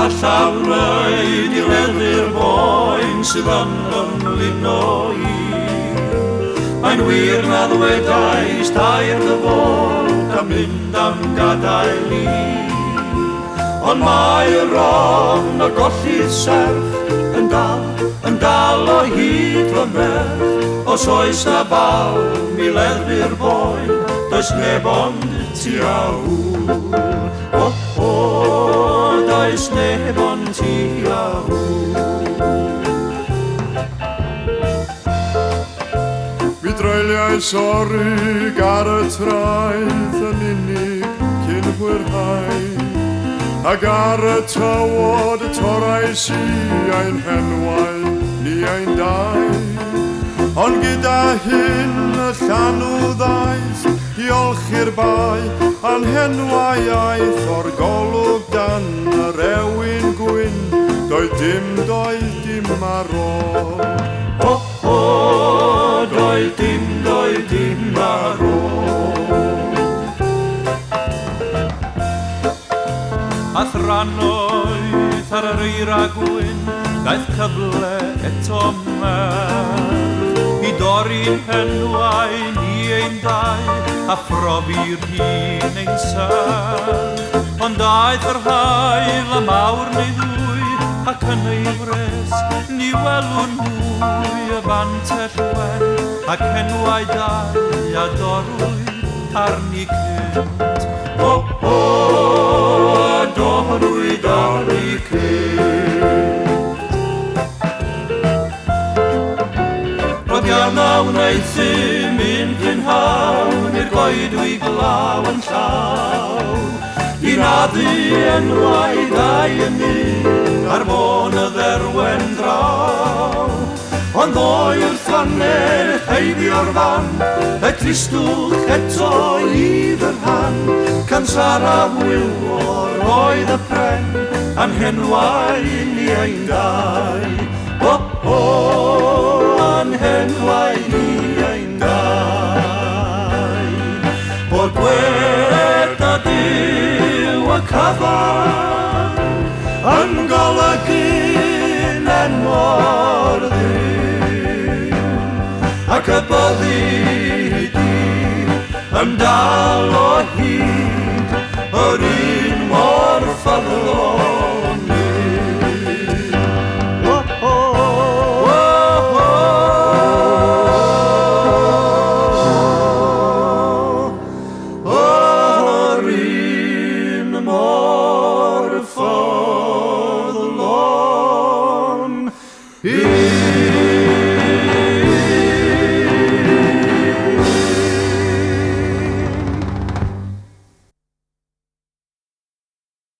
a llawrau dileddu'r boen sydd yn ymluno i. Mae'n wir na ddwedais tair dyfod a mynd am gadael i. Ond mae'r rofn o golli'r serch yn dal o hyd fy merch. Os oes na bal mi leddu'r boen, does neb ond ti a hwyl. Does neb ond ti a hwyl. Mi dreiliau sorig ar y traeth yn unig cyn hwyrhau, ac ar y tywod y torais i ein henwau ni ein dau. Ond gyda hyn y llanw ddaeth, diolch i'r bai, a'n henwau aeth o'r golwg dan yr ewin gwyn, doedd dim ar ôl. Doedd dim ar ôl. A thrannoedd ar yr eira gwyn, daeth cyfle eto merch i dorri'n henwau ni ein dau a phrofi'r hun ein serch. Ond daeth yr hael am awr neu ddwy ac yn ei wres ni welwn mwy y fantell wen ac henwau dau a dorwyd arni cynt. Dorwyd arni cynt. Roedd iawn a wnaeth i mynd yn hawn i'r goedwi glaw yn llaw, i naddu enwau ddau yn un ar fôn y dderwen draw. Ond ddoi wrth hanner heibio'r fan, y tristwch eto i ddyrhan, can Sara Wilwor oedd y pren, a'n henwau ni ein dau. A'n henwau ni ein dau. Bod gwed a Dyw y cyfan yn golygu'n enw'r Dduw, ac y boddi di yn dal o hyd yr un mor ffyddlon. Yr un mor ffyddlon.